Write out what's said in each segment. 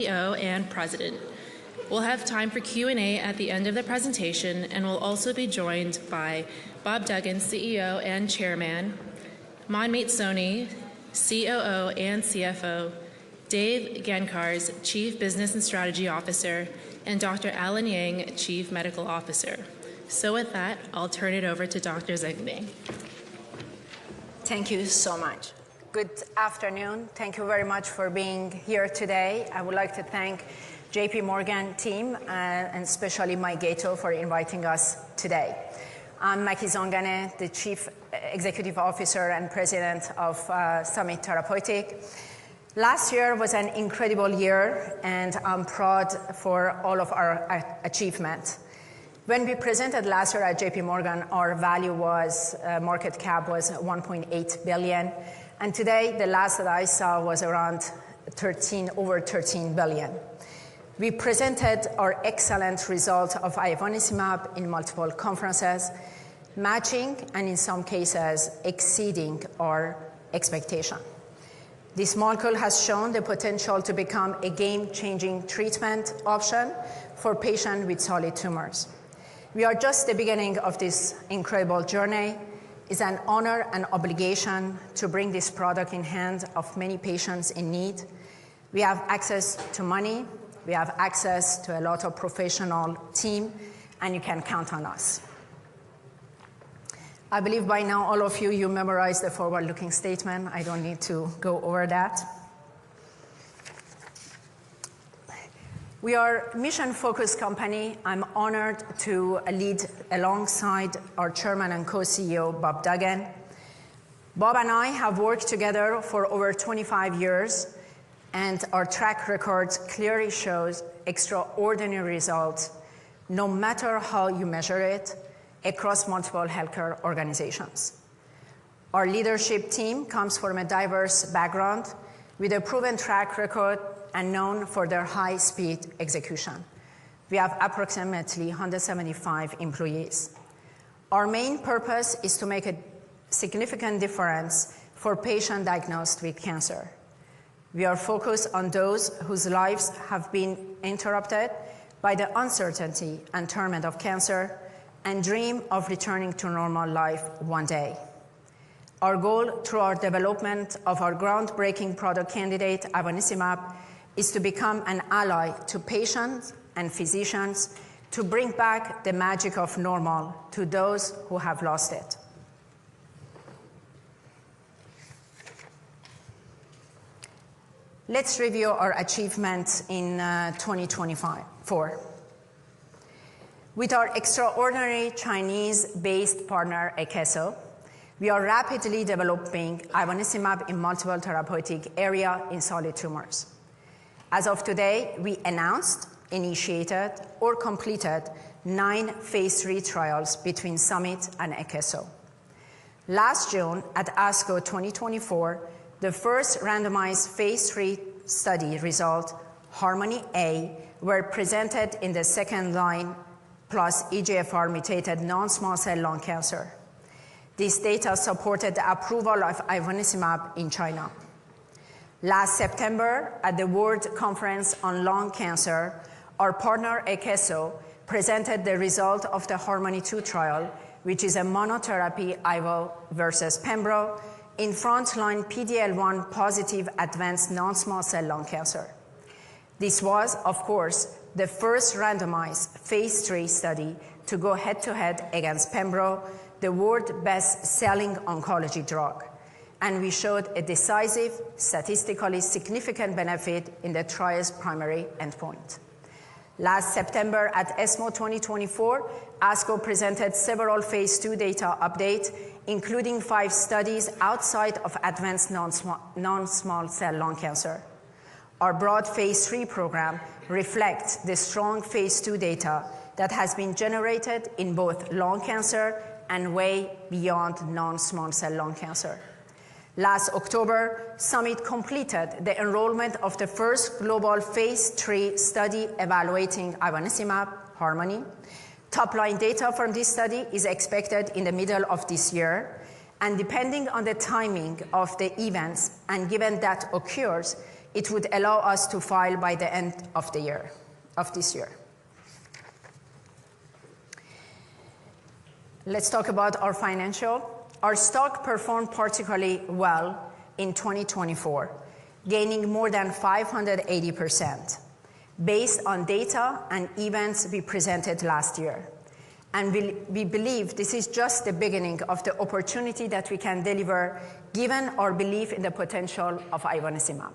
CEO and President. We'll have time for Q&A at the end of the presentation, and we'll also be joined by Bob Duggan, CEO and Chairman, Manmeet Soni, COO and CFO, Dave Gankars, Chief Business and Strategy Officer, and Dr. Alan Yang, Chief Medical Officer. So with that, I'll turn it over to Dr. Zengming. Thank you so much. Good afternoon. Thank you very much for being here today. I would like to thank JPM team and especially Mike Gato for inviting us today. I'm Maky Zongane, the Chief Executive Officer and President of Summit Therapeutics. Last year was an incredible year, and I'm proud for all of our achievements. When we presented last year at JP Morgan, our value was, market cap was 1.8 billion. And today, the last that I saw was around over 13 billion. We presented our excellent result of ivonescimab in multiple conferences, matching and in some cases exceeding our expectation. This molecule has shown the potential to become a game-changing treatment option for patients with solid tumors. We are just the beginning of this incredible journey. It's an honor and obligation to bring this product in hands of many patients in need. We have access to money, we have access to a lot of professional team, and you can count on us. I believe by now all of you memorized the forward-looking statement. I don't need to go over that. We are a mission-focused company. I'm honored to lead alongside our chairman and co-CEO, Bob Duggan. Bob and I have worked together for over 25 years, and our track record clearly shows extraordinary results, no matter how you measure it, across multiple healthcare organizations. Our leadership team comes from a diverse background with a proven track record and known for their high-speed execution. We have approximately 175 employees. Our main purpose is to make a significant difference for patients diagnosed with cancer. We are focused on those whose lives have been interrupted by the uncertainty and torment of cancer and dream of returning to normal life one day. Our goal through our development of our groundbreaking product candidate, ivonescimab, is to become an ally to patients and physicians to bring back the magic of normal to those who have lost it. Let's review our achievements in 2024. With our extraordinary Chinese-based partner, Akeso, we are rapidly developing ivonescimab in multiple therapeutic areas in solid tumors. As of today, we announced, initiated, or completed 9 phase 3 trials between Summit and Akeso. Last June, at ASCO 2024, the first randomized phase 3 study result, Harmony A, were presented in the second-line plus EGFR mutated non-small cell lung cancer. This data supported the approval of ivonescimab in China. Last September, at the World Conference on Lung Cancer, our partner Akeso presented the result of the Harmony 2 trial, which is a monotherapy Ivo versus Pembro in frontline PD-L1 positive advanced non-small cell lung cancer. This was, of course, the first randomized phase 3 study to go head-to-head against Pembro, the world's best-selling oncology drug. And we showed a decisive, statistically significant benefit in the trial's primary endpoint. Last September at ESMO 2024, ASCO presented several phase 2 data updates, including 5 studies outside of advanced non-small cell lung cancer. Our broad phase 3 program reflects the strong phase 2 data that has been generated in both lung cancer and way beyond non-small cell lung cancer. Last October, Summit completed the enrollment of the first global phase 3 study evaluating ivonescimab, Harmony. Top-line data from this study is expected in the middle of this year, and depending on the timing of the events and given that occurs, It would allow us to file by the end of this year. Let's talk about our financial. Our stock performed particularly well in 2024, gaining more than 580% based on data and events we presented last year. And we believe this is just the beginning of the opportunity that we can deliver given our belief in the potential of ivonescimab.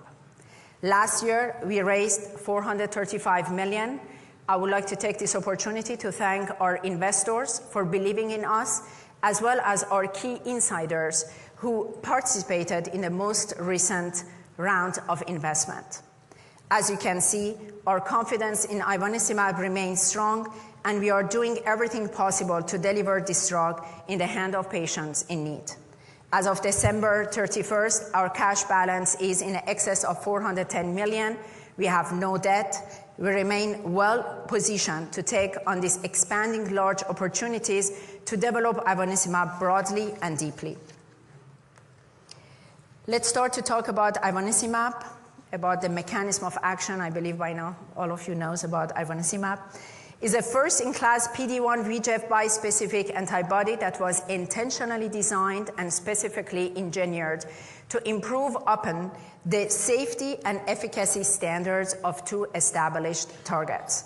Last year, we raised $435 million. I would like to take this opportunity to thank our investors for believing in us, as well as our key insiders who participated in the most recent round of investment. As you can see, our confidence in ivonescimab remains strong, and we are doing everything possible to deliver this drug in the hand of patients in need. As of December 31st, our cash balance is in excess of $410 million. We have no debt. We remain well positioned to take on these expanding large opportunities to develop ivonescimab broadly and deeply. Let's start to talk about ivonescimab, about the mechanism of action. I believe by now all of you knows about ivonescimab. Is a first-in-class PD-1 VEGF bispecific antibody that was intentionally designed and specifically engineered to improve upon the safety and efficacy standards of two established targets.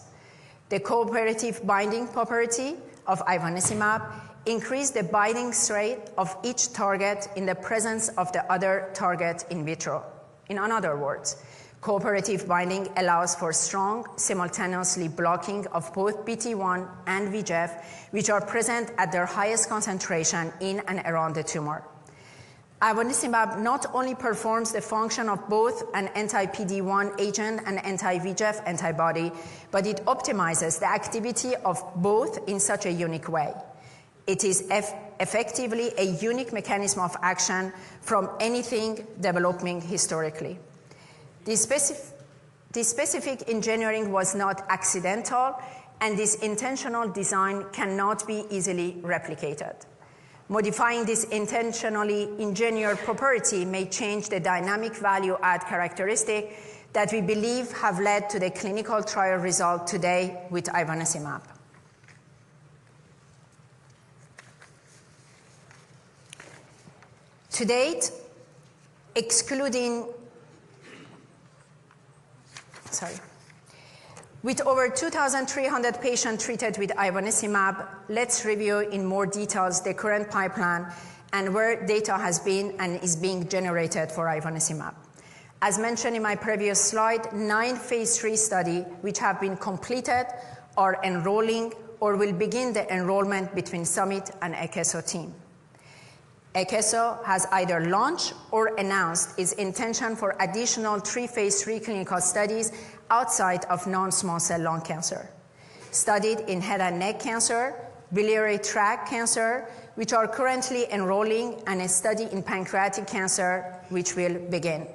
The cooperative binding property of ivonescimab increased the binding rate of each target in the presence of the other target in vitro. In other words, cooperative binding allows for strong, simultaneously blocking of both BT1 and VEGF, which are present at their highest concentration in and around the tumor. Ivonescimab not only performs the function of both an anti-PD-1 agent and anti-VEGF antibody, but it optimizes the activity of both in such a unique way. It is effectively a unique mechanism of action from anything developing historically. This specific engineering was not accidental, and this intentional design cannot be easily replicated. Modifying this intentionally engineered property may change the dynamic value add characteristic that we believe have led to the clinical trial result today with ivonescimab. To date, with over 2,300 patients treated with ivonescimab, let's review in more details the current pipeline and where data has been and is being generated for ivonescimab. As mentioned in my previous slide, 9 phase 3 studies which have been completed are enrolling or will begin the enrollment between Summit and Akeso team. Akeso has either launched or announced its intention for additional 3 phase 3 clinical studies outside of non-small cell lung cancer, studied in head and neck cancer, biliary tract cancer, which are currently enrolling, and a study in pancreatic cancer, which will begin.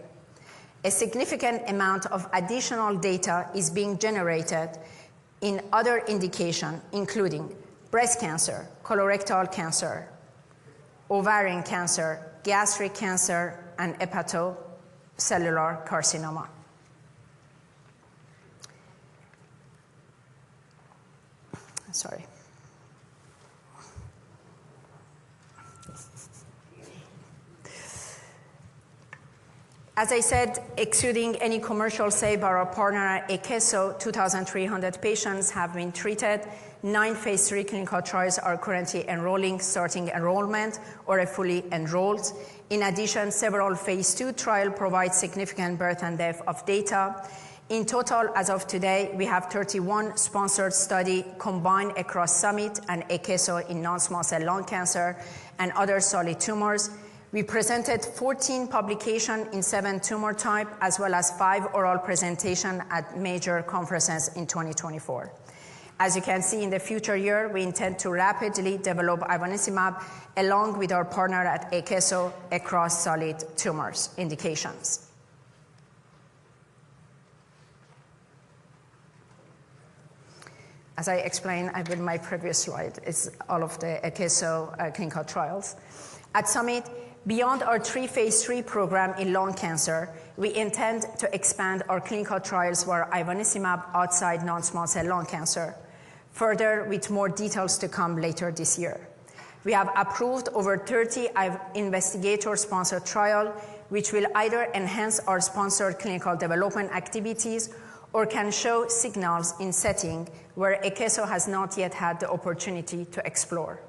A significant amount of additional data is being generated in other indications, including breast cancer, colorectal cancer, ovarian cancer, gastric cancer, and hepatocellular carcinoma. Sorry. As I said, excluding any commercial sale by our partner at Akeso, 2,300 patients have been treated. 9 phase 3 clinical trials are currently enrolling, starting enrollment, or are fully enrolled. In addition, several phase 2 trials provide significant breadth and depth of data. In total, as of today, we have 31 sponsored studies combined across Summit and Akeso in non-small cell lung cancer and other solid tumors. We presented 14 publications in 7 tumor types, as well as 5 oral presentations at major conferences in 2024. As you can see, in the future year, we intend to rapidly develop ivonescimab along with our partner at Akeso across solid tumors indications. As I explained, I put my previous slide, it's all of the Akeso clinical trials. At Summit, Beyond our 3 phase 3 program in lung cancer, we intend to expand our clinical trials for ivonescimab outside non-small cell lung cancer, further with more details to come later this year. We have approved over 30 investigator-sponsored trials, which will either enhance our sponsored clinical development activities or can show signals in settings where Akeso has not yet had the opportunity to explore.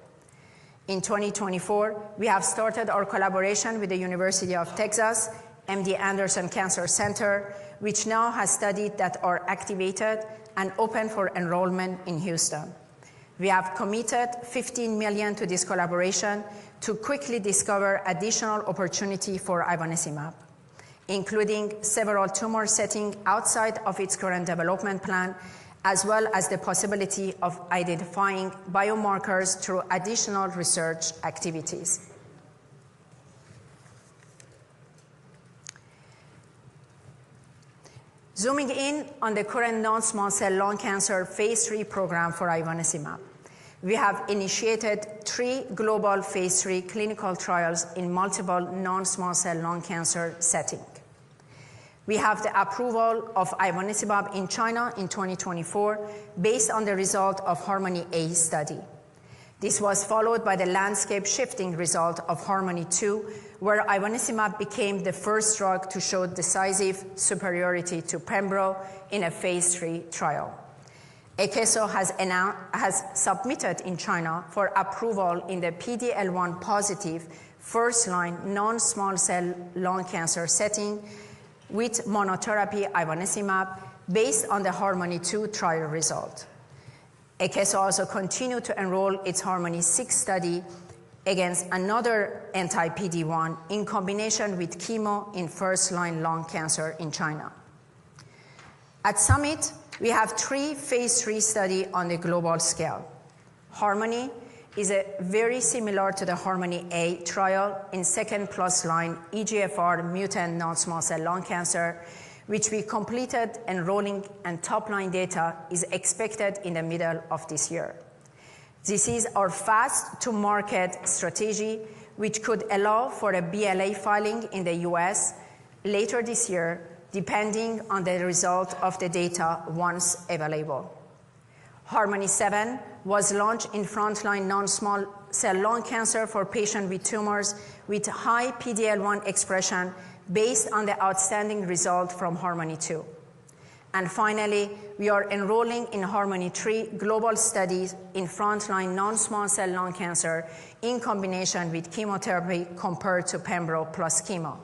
In 2024, we have started our collaboration with the University of Texas MD Anderson Cancer Center, which now has studies that are activated and open for enrollment in Houston. We have committed $15 million to this collaboration to quickly discover additional opportunity for ivonescimab, including several tumor settings outside of its current development plan, as well as the possibility of identifying biomarkers through additional research activities. Zooming in on the current non-small cell lung cancer phase 3 program for ivonescimab, we have initiated 3 global phase 3 clinical trials in multiple non-small cell lung cancer settings. We have the approval of ivonescimab in China in 2024 based on the result of Harmony A study. This was followed by the landscape-shifting result of Harmony 2, where ivonescimab became the first drug to show decisive superiority to pembro in a phase 3 trial. Akeso has submitted in China for approval in the PD-L1 positive first-line non-small cell lung cancer setting with monotherapy ivonescimab based on the Harmony 2 trial result. Akeso also continued to enroll its Harmony 6 study against another anti-PD-1 in combination with chemo in first-line lung cancer in China. At Summit, we have 3 phase 3 studies on the global scale. Harmony is very similar to the Harmony A trial in second-plus line EGFR mutant non-small cell lung cancer, which we completed enrolling, and top-line data is expected in the middle of this year. This is our fast-to-market strategy, which could allow for a BLA filing in the US later this year, depending on the result of the data once available. Harmony 7 was launched in frontline non-small cell lung cancer for patients with tumors with high PD-L1 expression based on the outstanding result from Harmony 2. And finally, we are enrolling in Harmony 3 global studies in frontline non-small cell lung cancer in combination with chemotherapy compared to pembro plus chemo.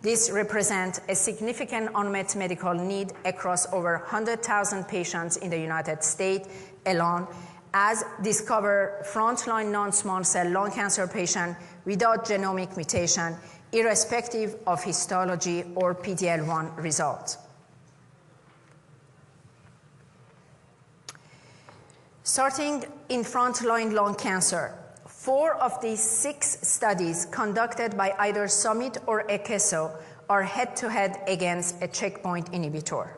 This represents a significant unmet medical need across over 100,000 patients in the United States alone, as discover frontline non-small cell lung cancer patients without genomic mutation, irrespective of histology or PD-L1 results. Starting in frontline lung cancer, 4 of these 6 studies conducted by either Summit or Akeso are head-to-head against a checkpoint inhibitor,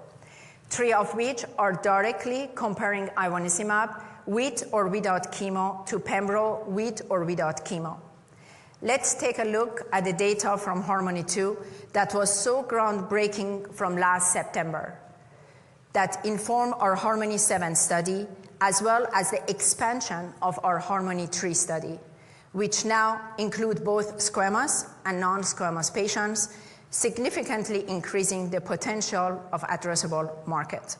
3 of which are directly comparing ivonescimab with or without chemo to pembro with or without chemo. Let's take a look at the data from Harmony 2 that was so groundbreaking from last September, that informed our Harmony 7 study, as well as the expansion of our Harmony 3 study, which now include both squamous and non-squamous patients, significantly increasing the potential of addressable market.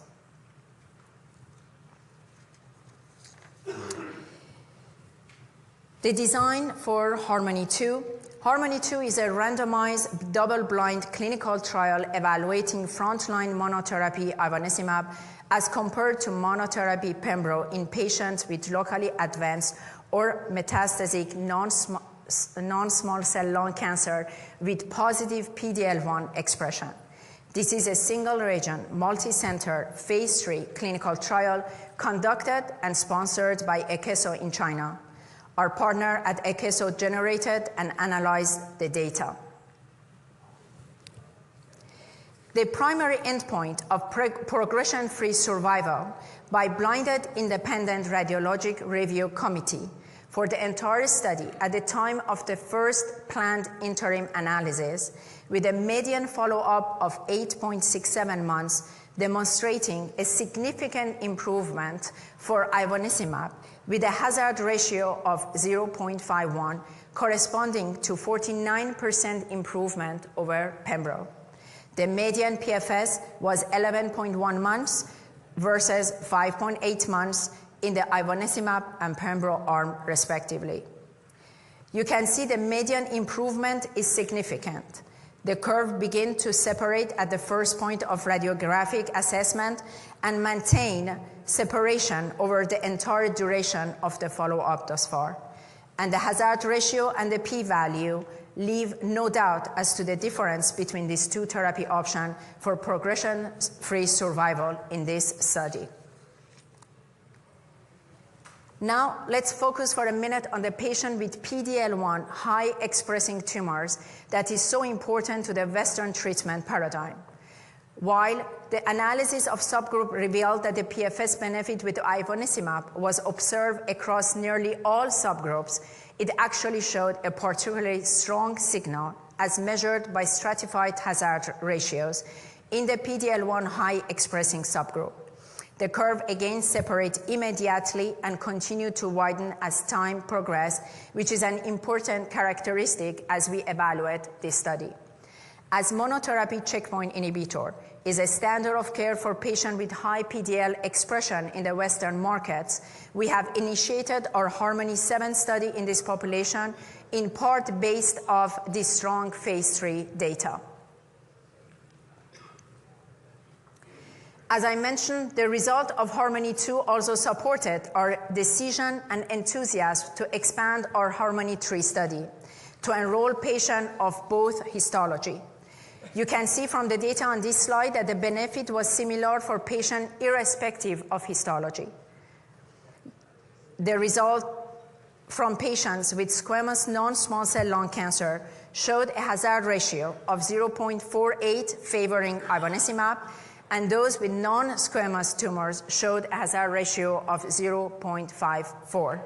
The design for Harmony 2. Harmony 2 is a randomized, double-blind clinical trial evaluating frontline monotherapy ivonescimab as compared to monotherapy pembro in patients with locally advanced or metastatic non-small cell lung cancer with positive PD-L1 expression. This is a single-region, multi-center, phase 3 clinical trial conducted and sponsored by Akeso in China. Our partner at Akeso generated and analyzed the data. The primary endpoint of progression-free survival by blinded independent radiologic review committee for the entire study at the time of the first planned interim analysis, with a median follow-up of 8.67 months, demonstrating a significant improvement for ivonescimab with a hazard ratio of 0.51, corresponding to 49% improvement over pembro. The median PFS was 11.1 months versus 5.8 months in the ivonescimab and pembro arm, respectively. You can see the median improvement is significant. The curve begins to separate at the first point of radiographic assessment and maintain separation over the entire duration of the follow-up thus far. And the hazard ratio and the p-value leave no doubt as to the difference between these two therapy options for progression-free survival in this study. Now, let's focus for a minute on the patient with PD-L1 high-expressing tumors that is so important to the Western treatment paradigm. While the analysis of subgroup revealed that the PFS benefit with ivonescimab was observed across nearly all subgroups, it actually showed a particularly strong signal as measured by stratified hazard ratios in the PD-L1 high-expressing subgroup. The curve again separates immediately and continued to widen as time progressed, which is an important characteristic as we evaluate this study. As monotherapy checkpoint inhibitor is a standard of care for patients with high PDL expression in the Western markets, we have initiated our Harmony-7 study in this population, in part based off this strong phase 3 data. As I mentioned, the result of Harmony-2 also supported our decision and enthusiasm to expand our Harmony-3 study to enroll patients of both histology. You can see from the data on this slide that the benefit was similar for patients irrespective of histology. The result from patients with squamous non-small cell lung cancer showed a hazard ratio of 0.48 favoring ivonescimab, and those with non-squamous tumors showed a hazard ratio of 0.54.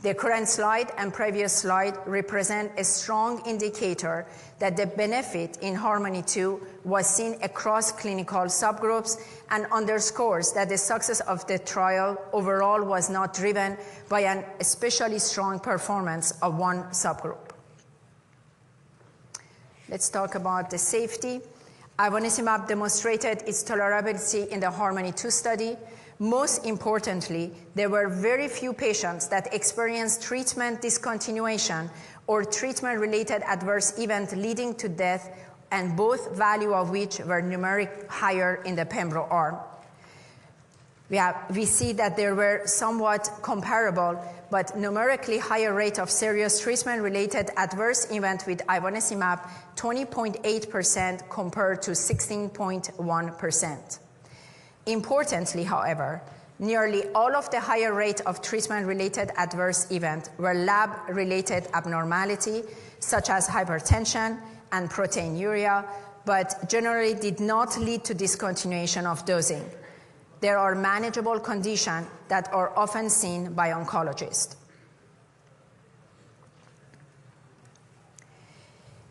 The current slide and previous slide represent a strong indicator that the benefit in Harmony-2 was seen across clinical subgroups and underscores that the success of the trial overall was not driven by an especially strong performance of one subgroup. Let's talk about the safety. Ivonescimab demonstrated its tolerability in the Harmony-2 study. Most importantly, there were very few patients that experienced treatment discontinuation or treatment-related adverse event leading to death, and both value of which were numeric higher in the pembro arm. We see that there were somewhat comparable but numerically higher rate of serious treatment-related adverse event with ivonescimab, 20.8% compared to 16.1%. Importantly, however, nearly all of the higher rate of treatment-related adverse event were lab-related abnormality, such as hypertension and proteinuria, but generally did not lead to discontinuation of dosing. There are manageable conditions that are often seen by oncologists.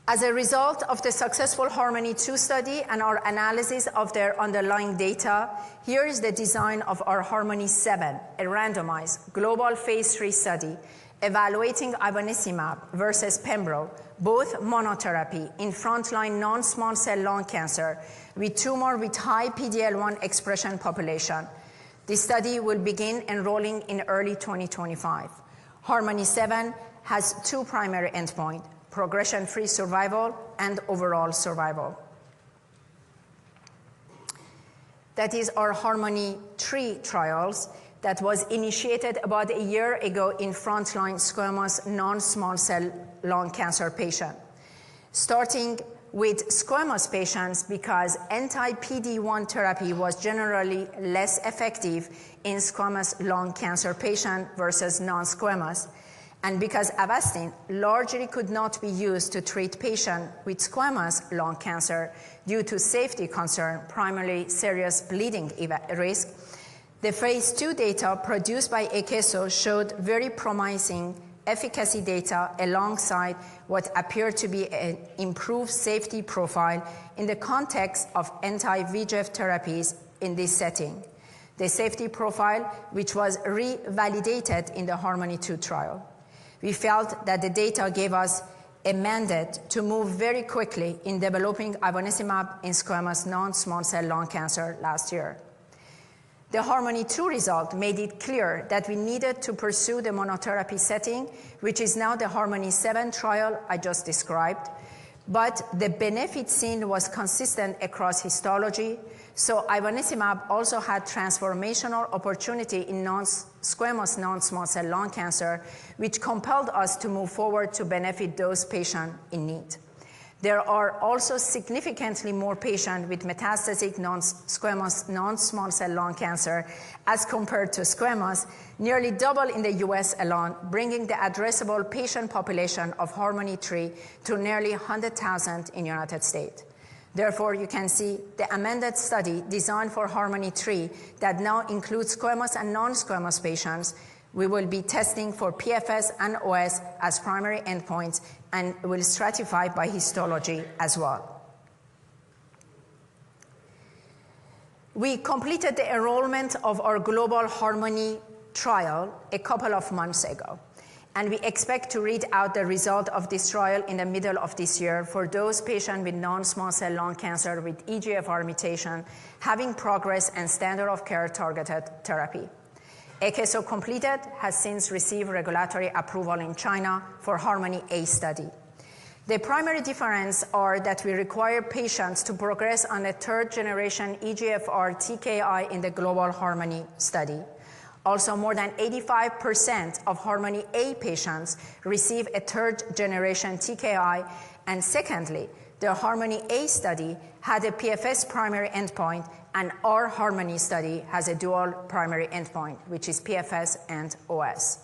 As a result of the successful Harmony-2 study and our analysis of their underlying data, here is the design of our Harmony-7, a randomized global phase 3 study evaluating ivonescimab versus pembro, both monotherapy in frontline non-small cell lung cancer with tumor with high PD-L1 expression population. This study will begin enrolling in early 2025. Harmony-7 has two primary endpoints: progression-free survival and overall survival. That is our Harmony-3 trials that was initiated about a year ago in frontline squamous non-small cell lung cancer patients. Starting with squamous patients, because anti-PD-1 therapy was generally less effective in squamous lung cancer patients versus non-squamous, and because Avastin largely could not be used to treat patients with squamous lung cancer due to safety concern, primarily serious bleeding risk, The phase 2 data produced by Akeso showed very promising efficacy data alongside what appeared to be an improved safety profile in the context of anti-VEGF therapies in this setting. The safety profile, which was revalidated in the Harmony 2 trial. We felt that the data gave us a mandate to move very quickly in developing ivonescimab in squamous non-small cell lung cancer last year. The Harmony 2 result made it clear that we needed to pursue the monotherapy setting, which is now the Harmony 7 trial I just described, but the benefit seen was consistent across histology, so ivonescimab also had transformational opportunity in squamous non-small cell lung cancer, which compelled us to move forward to benefit those patients in need. There are also significantly more patients with metastatic squamous non-small cell lung cancer as compared to squamous, nearly double in the US alone, bringing the addressable patient population of Harmony 3 to nearly 100,000 in the United States. Therefore, you can see the amended study designed for Harmony 3 that now includes squamous and non-squamous patients. We will be testing for PFS and OS as primary endpoints and will stratify by histology as well. We completed the enrollment of our global Harmony trial a couple of months ago, and we expect to read out the result of this trial in the middle of this year for those patients with non-small cell lung cancer with EGFR mutation having progress and standard of care targeted therapy. Akeso completed has since received regulatory approval in China for Harmony A study. The primary difference are that we require patients to progress on a third generation EGFR TKI in the global Harmony study. Also, more than 85% of Harmony A patients receive a third generation TKI. And secondly, the Harmony A study had a PFS primary endpoint, and our Harmony study has a dual primary endpoint, which is PFS and OS.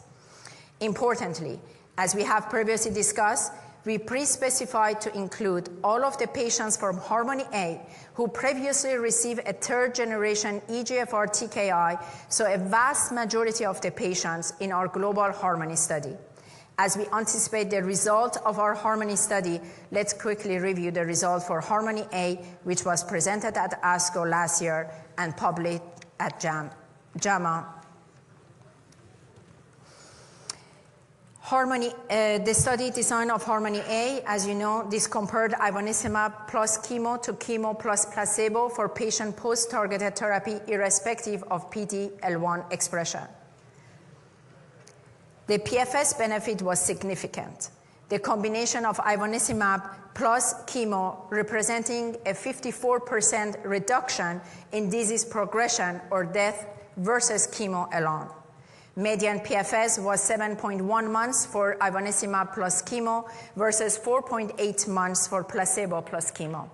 Importantly, as we have previously discussed, we pre-specified to include all of the patients from Harmony A who previously received a third generation EGFR TKI, so a vast majority of the patients in our global Harmony study. As we anticipate the result of our Harmony study, let's quickly review the result for Harmony A, which was presented at ASCO last year and published at JAMA. The study design of Harmony A, as you know, this compared ivonescimab plus chemo to chemo plus placebo for patient post-targeted therapy irrespective of PD-L1 expression. The PFS benefit was significant. The combination of ivonescimab plus chemo representing a 54% reduction in disease progression or death versus chemo alone. Median PFS was 7.1 months for ivonescimab plus chemo versus 4.8 months for placebo plus chemo.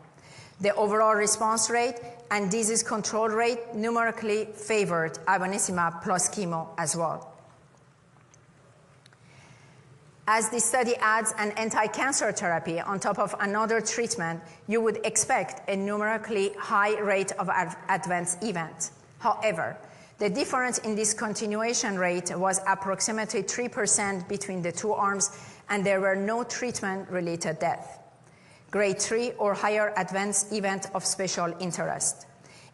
The overall response rate and disease control rate numerically favored ivonescimab plus chemo as well. As the study adds an anti-cancer therapy on top of another treatment, you would expect a numerically high rate of adverse events. However, the difference in discontinuation rate was approximately 3% between the two arms, and there were no treatment-related deaths. Grade 3 or higher adverse event of special interest.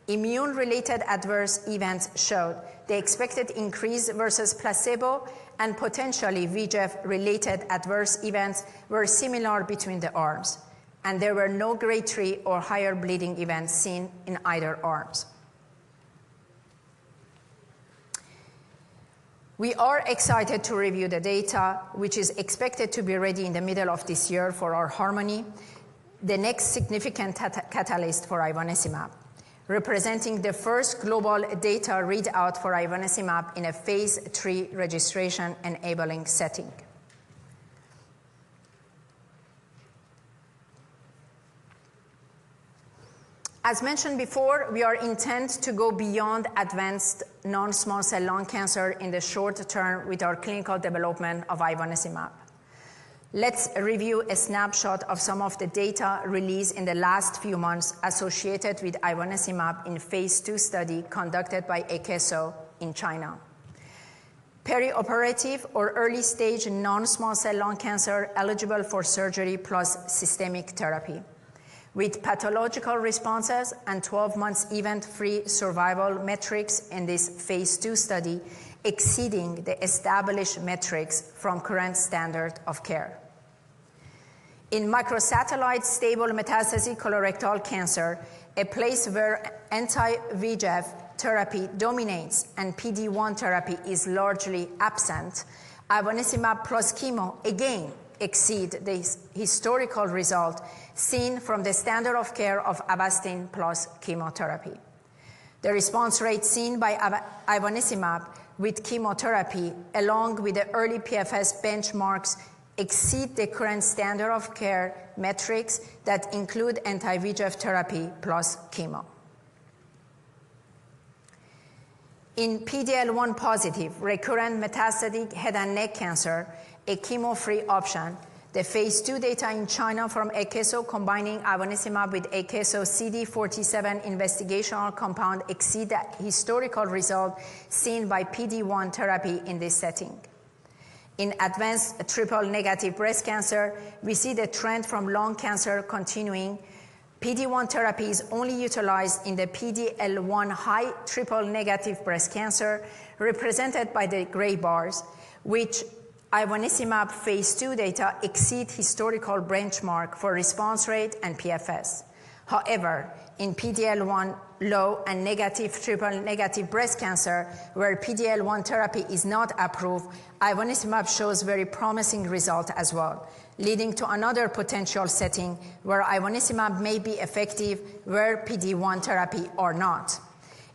Immune-related adverse events showed the expected increase versus placebo, and potentially VEGF-related adverse events were similar between the arms, and there were no grade 3 or higher bleeding events seen in either arms. We are excited to review the data, which is expected to be ready in the middle of this year for our Harmony, the next significant catalyst for ivonescimab, representing the first global data readout for ivonescimab in a phase 3 registration-enabling setting. As mentioned before, we are intent to go beyond advanced non-small cell lung cancer in the short term with our clinical development of ivonescimab. Let's review a snapshot of some of the data released in the last few months associated with ivonescimab in phase 2 study conducted by Akeso in China. Perioperative or early stage non-small cell lung cancer eligible for surgery plus systemic therapy, with pathological responses and 12 months event-free survival metrics in this phase 2 study exceeding the established metrics from current standard of care. In microsatellite stable metastatic colorectal cancer, a place where anti-VEGF therapy dominates and PD-1 therapy is largely absent, ivonescimab plus chemo again exceed the historical result seen from the standard of care of Avastin plus chemotherapy. The response rate seen by ivonescimab with chemotherapy, along with the early PFS benchmarks, exceed the current standard of care metrics that include anti-VEGF therapy plus chemo. In PD-L1 positive recurrent metastatic head and neck cancer, a chemo-free option, the phase 2 data in China from Akeso combining ivonescimab with Akeso CD47 investigational compound exceed the historical result seen by PD-1 therapy in this setting. In advanced triple-negative breast cancer, we see the trend from lung cancer continuing. PD-1 therapy is only utilized in the PD-L1 high triple-negative breast cancer, represented by the gray bars, which ivonescimab phase 2 data exceed historical benchmark for response rate and PFS. However, in PD-L1 low and negative triple-negative breast cancer, where PD-L1 therapy is not approved, ivonescimab shows very promising result as well, leading to another potential setting where ivonescimab may be effective where PD-1 therapy or not.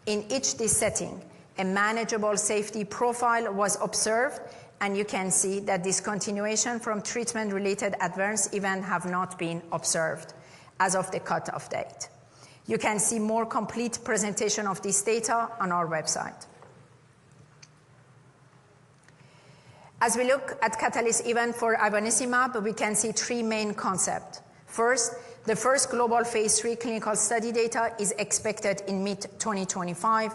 In each this setting, a manageable safety profile was observed, and you can see that discontinuation from treatment-related adverse events have not been observed as of the cutoff date. You can see more complete presentation of this data on our website. As we look at catalyst event for ivonescimab, we can see three main concepts. First, the first global phase 3 clinical study data is expected in mid-2025,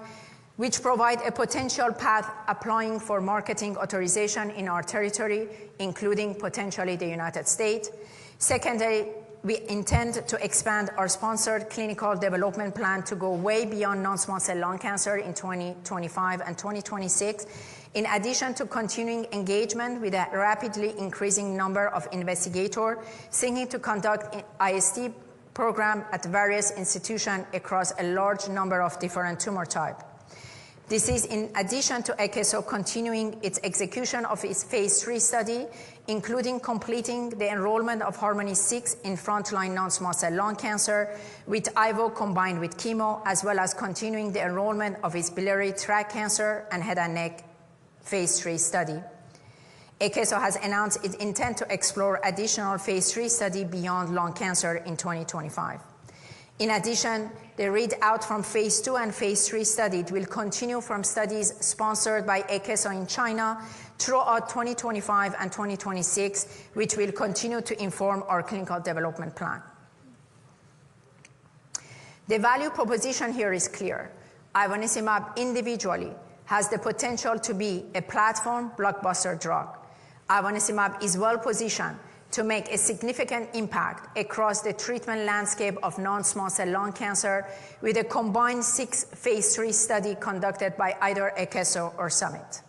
which provide a potential path applying for marketing authorization in our territory, including potentially the United States. Secondly, we intend to expand our sponsored clinical development plan to go way beyond non-small cell lung cancer in 2025 and 2026, in addition to continuing engagement with a rapidly increasing number of investigators seeking to conduct IST program at various institutions across a large number of different tumor types. This is in addition to Akeso continuing its execution of its phase 3 study, including completing the enrollment of Harmony-6 in frontline non-small cell lung cancer with IVO combined with chemo, as well as continuing the enrollment of its biliary tract cancer and head and neck phase 3 study. Akeso has announced its intent to explore additional phase 3 study beyond lung cancer in 2025. In addition, the readout from phase 2 and phase 3 study will continue from studies sponsored by Akeso in China throughout 2025 and 2026, which will continue to inform our clinical development plan. The value proposition here is clear. Ivonescimab individually has the potential to be a platform blockbuster drug. Ivonescimab is well positioned to make a significant impact across the treatment landscape of non-small cell lung cancer with a combined 6 phase 3 study conducted by either Akeso or Summit.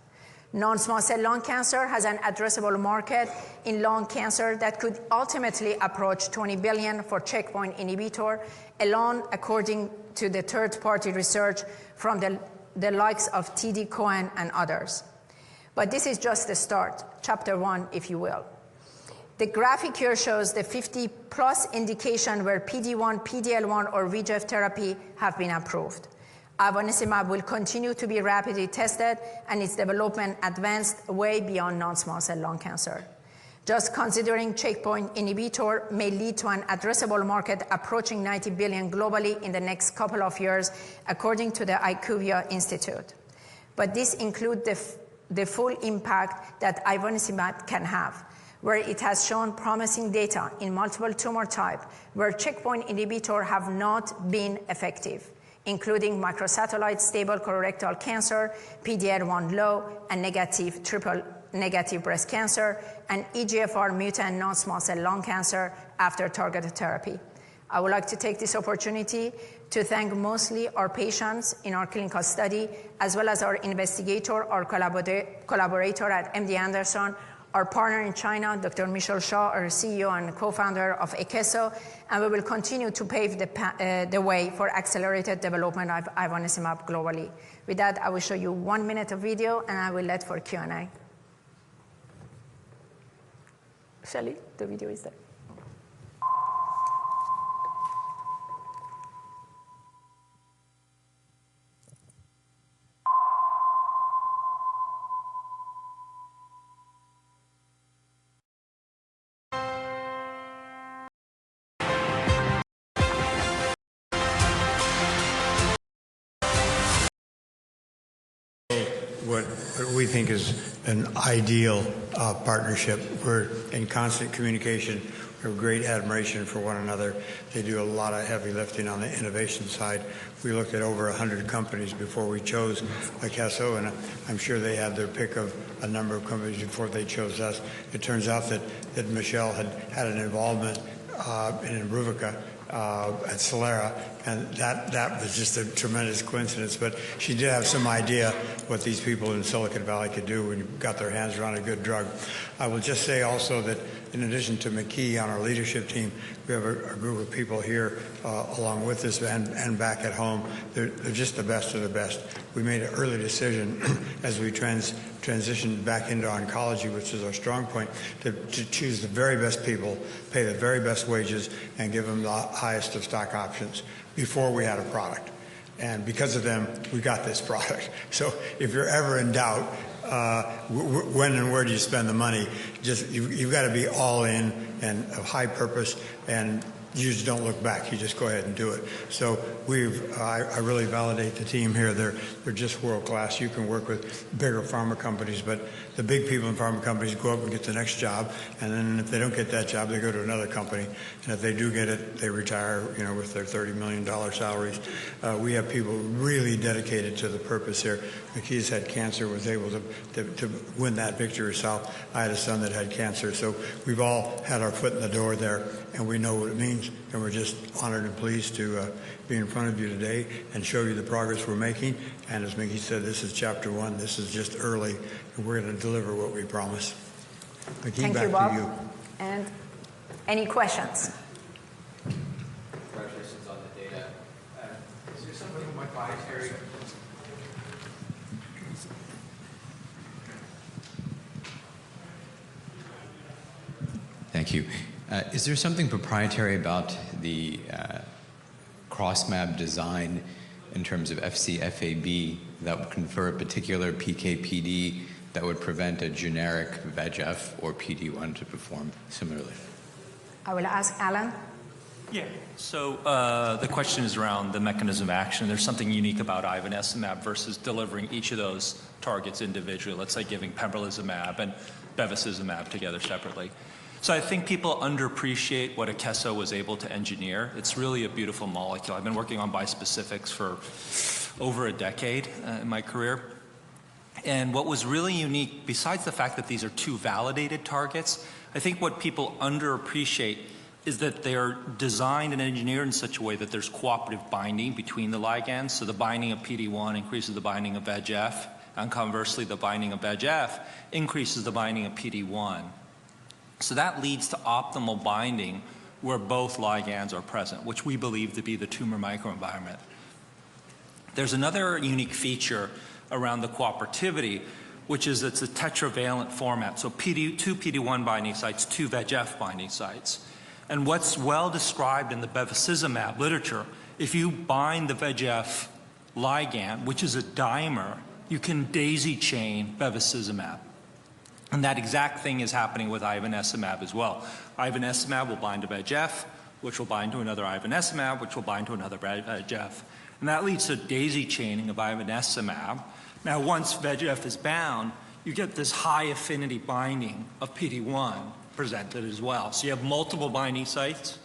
Non-small cell lung cancer has an addressable market in lung cancer that could ultimately approach $20 billion for checkpoint inhibitor alone, according to the third-party research from the likes of TD Cohen and others. But this is just the start, chapter 1, if you will. The graphic here shows the 50-plus indication where PD-1, PD-L1, or VEGF therapy have been approved. Ivonescimab will continue to be rapidly tested and its development advanced way beyond non-small cell lung cancer. Just considering checkpoint inhibitor may lead to an addressable market approaching $90 billion globally in the next couple of years, according to the IQVIA Institute. But this includes the full impact that ivonescimab can have. where it has shown promising data in multiple tumor types where checkpoint inhibitors have not been effective, including microsatellite stable colorectal cancer, PD-L1 low and negative triple-negative breast cancer, and EGFR mutant non-small cell lung cancer after targeted therapy. I would like to take this opportunity to thank mostly our patients in our clinical study, as well as our investigator, our collaborator at MD Anderson, our partner in China, Dr. Michelle Shaw, our CEO and co-founder of Akeso, and we will continue to pave the way for accelerated development of ivonescimab globally. With that, I will show you 1 minute of video, and I will let for Q&A. Shelley, the video is there. What we think is an ideal partnership. We're in constant communication. We have great admiration for one another. They do a lot of heavy lifting on the innovation side. We looked at over 100 companies before we chose Akeso, and I'm sure they had their pick of a number of companies before they chose us. It turns out that Michelle had an involvement in Imbruvica at Celera, and that was just a tremendous coincidence. But she did have some idea what these people in Silicon Valley could do when you got their hands around a good drug. I will just say also that in addition to McKee on our leadership team, we have a group of people here along with us and back at home. They're just the best of the best. We made an early decision as we transitioned back into oncology, which is our strong point, to choose the very best people, pay the very best wages, and give them the highest of stock options before we had a product. And because of them, we got this product. So if you're ever in doubt, when and where do you spend the money, you've got to be all in and of high purpose, and you just don't look back. You just go ahead and do it. So I really validate the team here. They're just world class. You can work with bigger pharma companies, but the big people in pharma companies go up and get the next job, and then if they don't get that job, they go to another company. And if they do get it, they retire, with their $30 million salaries. We have people really dedicated to the purpose here. McKee's had cancer, was able to win that victory herself. I had a son that had cancer, so we've all had our foot in the door there, and we know what it means, and we're just honored and pleased to be in front of you today and show you the progress we're making. And as Mickey said, this is chapter 1. This is just early, and we're going to deliver what we promise. Mickey, Thank back you, Bob. to you. And any questions? Congratulations on the data. Is there something proprietary? Thank you. Is there something proprietary about the cross-map design in terms of FC-FAB that would confer a particular PK/PD that would prevent a generic VEGF or PD-1 to perform similarly? I will ask Alan. Yeah, so the question is around the mechanism of action. There's something unique about ivonescimab versus delivering each of those targets individually, let's say giving pembrolizumab and bevacizumab together separately. So I think people underappreciate what Akeso was able to engineer. It's really a beautiful molecule. I've been working on bispecifics for over a decade in my career. And what was really unique, besides the fact that these are two validated targets, I think what people underappreciate is that they are designed and engineered in such a way that there's cooperative binding between the ligands. So the binding of PD-1 increases the binding of VEGF, and conversely, the binding of VEGF increases the binding of PD-1. So that leads to optimal binding where both ligands are present, which we believe to be the tumor microenvironment. There's another unique feature around the cooperativity, which is it's a tetravalent format. So two PD-1 binding sites, two VEGF binding sites. And what's well described in the bevacizumab literature, if you bind the VEGF ligand, which is a dimer, you can daisy chain bevacizumab. And that exact thing is happening with ivonescimab as well. Ivonescimab will bind to VEGF, which will bind to another ivonescimab, which will bind to another VEGF. And that leads to daisy chaining of ivonescimab. Now, once VEGF is bound, you get this high affinity binding of PD-1. presented as well. So you have multiple binding sites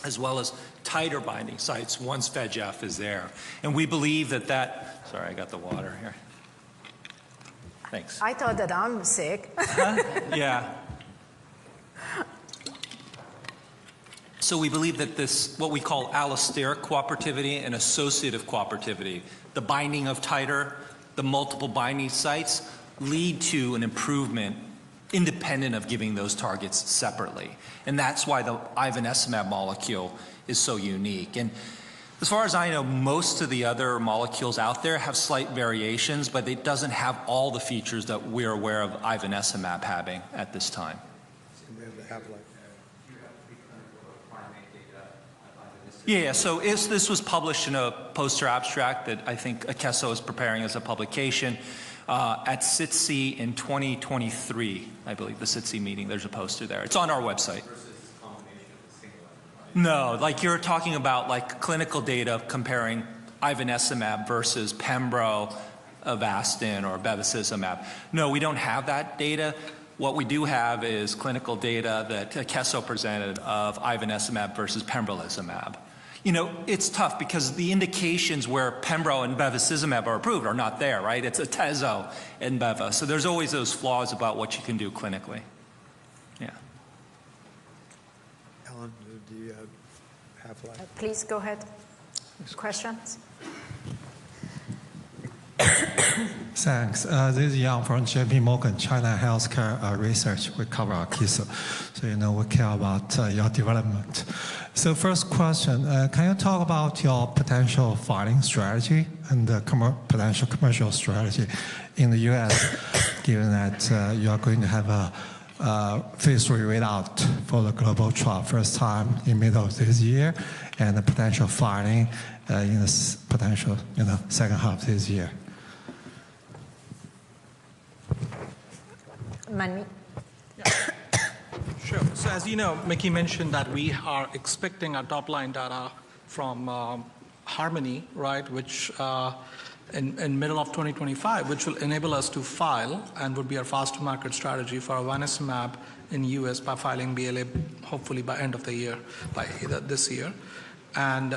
as well as tighter binding sites once VEGF is there. And we believe that sorry, I got the water here. Thanks. I thought that I'm sick. Yeah. So we believe that this, what we call allosteric cooperativity and associative cooperativity, the binding of tighter, the multiple binding sites, lead to an improvement independent of giving those targets separately. And that's why the ivonescimab molecule is so unique. And as far as I know, most of the other molecules out there have slight variations, but it doesn't have all the features that we're aware of ivonescimab having at this time. Yeah, so this was published in a poster abstract that I think Akeso is preparing as a publication at SITC in 2023, I believe, the SITC meeting. There's a poster there. It's on our website. No, like you're talking about like clinical data comparing ivonescimab versus Pembro, Avastin, or bevacizumab. No, we don't have that data. What we do have is clinical data that Akeso presented of ivonescimab versus pembrolizumab. You know, it's tough because the indications where Pembro and bevacizumab are approved are not there, right? It's Atezo and Beva. So there's always those flaws about what you can do clinically. Yeah. Ellen, do you have half-life? Please go ahead. Questions? Thanks. This is Yang from JPM China Healthcare Research. We cover Akeso, so you know we care about your development. So first question, can you talk about your potential filing strategy and the potential commercial strategy in the US, given that you are going to have a phase 3 readout for the global trial first time in middle of this year, and the potential filing in the potential second half of this year? Manmeet? Sure. So as you know, Mickey mentioned that we are expecting our top-line data from Harmony, right, which in middle of 2025, which will enable us to file and would be our fast-to-market strategy for ivonescimab in US by filing BLA hopefully by end of the year, by this year. And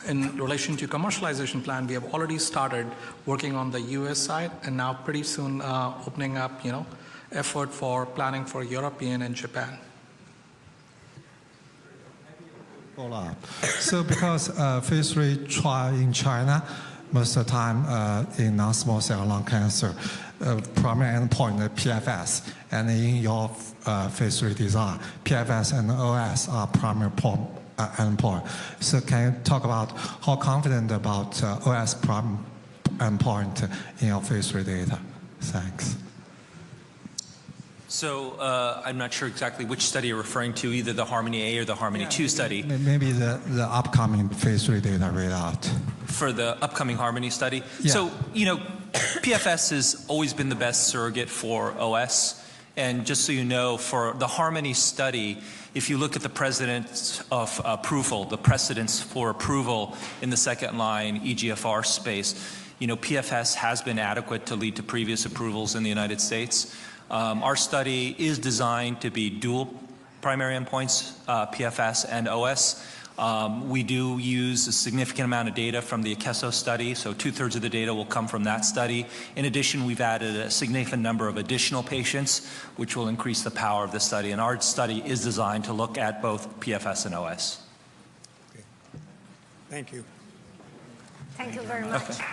in relation to commercialization plan, we have already started working on the US side, and now pretty soon opening up, effort for planning for European and Japan. So because phase 3 trial in China, most of the time in non-small cell lung cancer, primary endpoint is PFS, and in your phase 3 design, PFS and OS are primary endpoint. So can you talk about how confident about OS primary endpoint in your phase 3 data? Thanks. So I'm not sure exactly which study you're referring to, either the Harmony A or the Harmony 2 study. Maybe the upcoming phase 3 data readout. For the upcoming Harmony study? Yeah. So, PFS has always been the best surrogate for OS. And just so you know, for the Harmony study, if you look at the precedents of approval, the precedents for approval in the second-line EGFR space, PFS has been adequate to lead to previous approvals in the United States. Our study is designed to be dual primary endpoints, PFS and OS. We do use a significant amount of data from the Akeso study, so 2/3 of the data will come from that study. In addition, we've added a significant number of additional patients, which will increase the power of the study. And our study is designed to look at both PFS and OS. Okay. Thank you. Thank you very much. Okay.